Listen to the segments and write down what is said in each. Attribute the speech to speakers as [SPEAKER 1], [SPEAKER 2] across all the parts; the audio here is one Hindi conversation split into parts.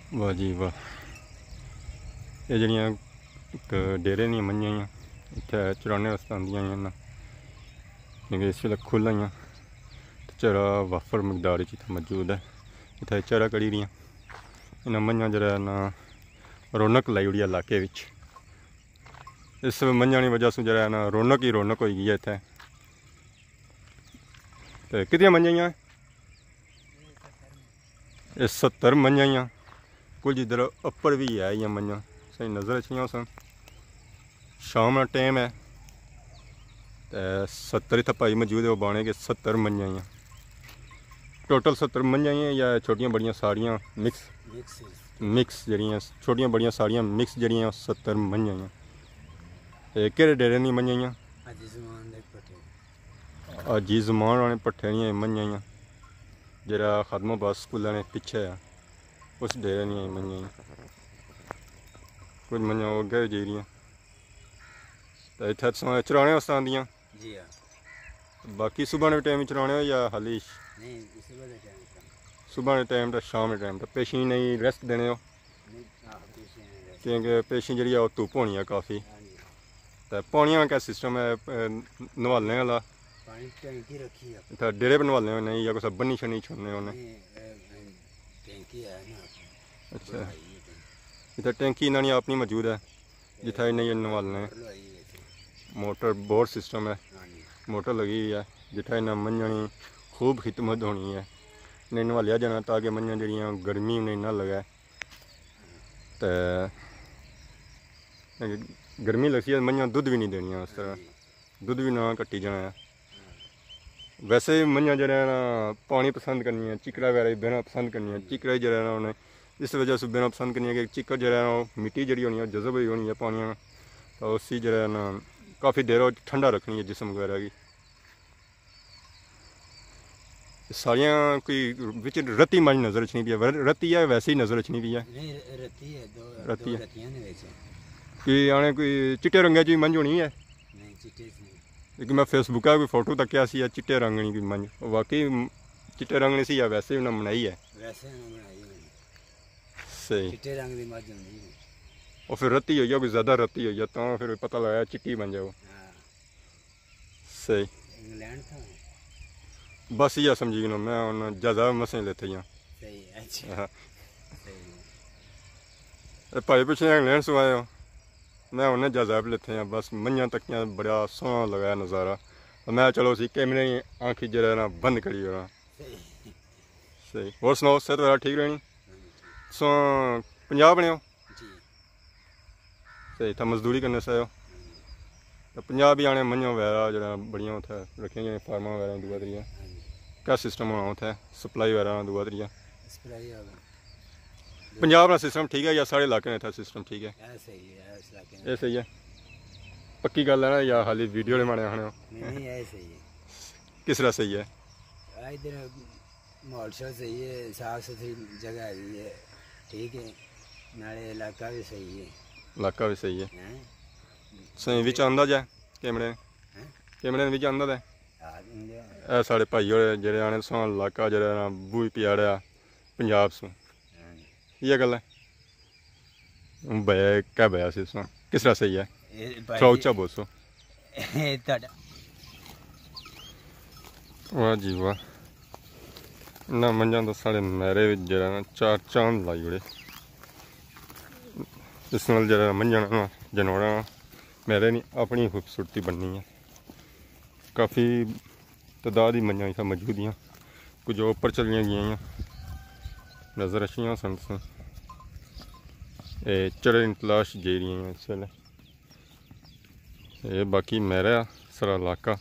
[SPEAKER 1] वाह जी वाह। ये जड़ियाँ डेरे दी मंझां ही इत्थै चराने वास्ते आंदियां न, क्योंकि इस वेल्ले खुल्ला ही चारा वाफर मकदार च इत्थै मौजूद है। इत्थै चारा कड़ी दियां इन्हां मंझां जेह्ड़ा ना रौनक लाई ओड़ी है इलाके विच। इस मंझां दी वजह से जेह्ड़ा ना रौनक ही रौनक होई गई है इत्थै। ते कितनियां मंझां हियां? ये 70 मंझां हियां। कुछ इधर उप्पर भी है इ'यां मंझां सही नज़र अच्छियां सन। शाम का टाइम है ते 70 इत्थै भाई मौजूद है, वो बाने के 70 मंझां हियां। टोटल 70 मंझां हियां या छोटियां बड़ियां सारियां मिक्स जड़ियां छोटियां बड़ियां सारियां मिक्स जड़ियां 70 मंझां हियां। ते केह्ड़े डेरे दी मंझां हियां? अजीज मान वाले भट्ठे दियां मंझां हियां, जेह्ड़ा खदमाबाद स्कूलै ने पिच्छे है उस डेरे दियां मंझां हियां। कुछ मंझां अग्गें जाई दियां ते इत्थै चराने वास्ते आंदियां। बाकी सुबह के टाइम चराने हो या खाली सुबह के टाइम तो शाम के टाइम तो पेशी नहीं रेस्ट देने हो, क्योंकि पेशी जी धुप्प होनी है काफ़ी। तो पानी का क्या सिस्टम है नवालने वाला? इतना डेरे पर नवालने हो नहीं या कुछ बन्नी शनी छोड़ने होने? अच्छा, इतना टैंकी इन्होंने अपनी मौजूद है जितना इन्हें नवालने? मोटर बोर सिस्टम है, मोटर लगी हुई है जितना इन्हें मंझां खूब खिदमत होनी है, इन्हें नवालिया जाना ताकि मंझां जड़ियाँ गर्मी उन्हें ना लगे। तो गर्मी लगती है मंझां दुध भी नहीं देनियां, उस तरह दुध भी ना कट्टी जाना है। वैसे मंझां जो है ना पानी पसंद करनी है, चिकड़ा वगैरह बहना पसंद करनी है। चिकड़ा जो है ना उन्हें इस वजह से बहना पसंद करनी है कि चिकड़ जो है ना मिट्टी जी होनी है जज़ब ही होनी है पानी में, तो उसी जो है ना काफ़ी देर ठंडा रखनी है जिसम वगैरह की। सारियां कोई बिच रत्ती मंझ नज़र च नहीं पी है, रत्ती है वैसे ही नज़र च नहीं पी है। रत्ती है कि आने कोई चिट्टे रंगे च मंझ होनी है। क्योंकि मैं फेसबुक कोई फोटो तकिया सी चिट्टे रंगनी की मंझ, वाकई चिट्टे रंगनी सी या वैसे उन्हें बनाई है? सही। और फिर रत्ती हो गया कोई ज़्यादा रत्ती हो गया तो फिर पता लगा चिट्टी बन जाओ। सही, बस ये समझी गिनो मैं उन्हें ज़्यादा मसें लेते हैं। भाई पिछले इंग्लैंड से आए हो, मैं उन्हें जजाब लेते हैं बस मंझां तकियां बड़ा सोहना लगा नज़ारा। तो मैं चलो उसी कैमरे आँखी जरा ना बंद करी हो। सही, और सुनाओ सेहत वगैरह ठीक रहनी? सो 50 बने हो? सही, इतना मजदूरी करने से आए हो तो 50 भी आने मंझां वगैरह जो बड़ियां उत्थै रखियां जियां फार्मां वगैरह दूआ त्रिया क्या सिस्टम होना उत्थै सप्लाई वगैरह दूआ त्रिया? 50 का सिस्टम ठीक है या साढ़े इलाके इतना सिस्टम ठीक है? ये सही है, पक्की गल है ना या खाली वीडियो ने माने आखने हो? किस तरह सही है?
[SPEAKER 2] इधर माहौल सही है, साफ सुथरी जगह है, ठीक है, नाले इलाका भी सही है।
[SPEAKER 1] इलाका भी सही है, सही बिच आंदा जाए कैमरे कैमरे बिच आंदा है। ए साढ़े भाई होर जेह्ड़े आने सोहना इलाका जेह्ड़ा ना बूई प्याड़ा पंजाब सो ये गल है भैया क्या भैया सिस्टम किस तरह सही है? थोड़ा उच्चा बोलो। वाह जी वाह, इन्ना मंझां तो साढ़े मैरे जरा ना चार चांद लाई ओड़े। इस नाल जरा मंझां ना जानवरां मैरे नी अपनी खूबसूरती बननी है। काफ़ी तादाद ही मंझां इत्थै मौजूद हियां, कुछ उप्पर चलियां गेइयां नज़र अच्छियां सन। चढ़े तलाश जाई दियां इस वेल्ले। बाकी मेरा सारा इलाका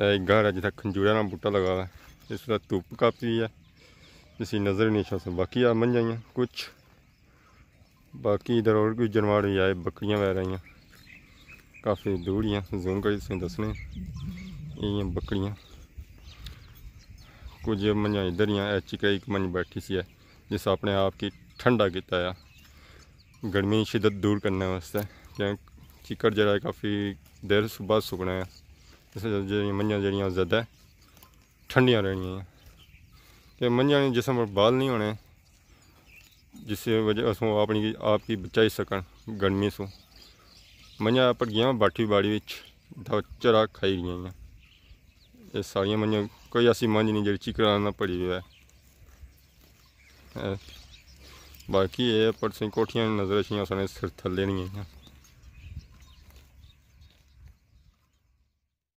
[SPEAKER 1] एक घर है जित्थै खंजूरा का बूटा लगा हुआ है, इस वेल्ले धुप्प काफ़ी है इसी नज़र नहीं आ। बाकी आ मंझां कुछ बाकी इधर और कोई जानवर भी आए बकरियां वगैरह काफ़ी दूरियां जूम करी दसने ये बकरियां। कुछ मंझां इधर ही चिकड़ी एक मंझ बैठी सी है जिस अपने आप की ठंडा किया है गर्मी की शिद्दत दूर करने वास्ते, क्या चिकड़ जरा काफ़ी देर बाद सुकना है इस मंझां जड़ियाँ ज़्यादा ठंडियां रहनियां कि मंझां जिसम पर बाल नहीं होने जिस वजह से अपनी आपकी बचाई सकन गर्मी से। मंझा पर गया बाठी बाड़ी चरा खाई गई। ये सारिया मंझा कोई ऐसी मंझ नहीं जी चिकरा ना पड़ी हुई है। बाकी ये पर कोठियां नजर छियां सारे सिर थले नहीं है।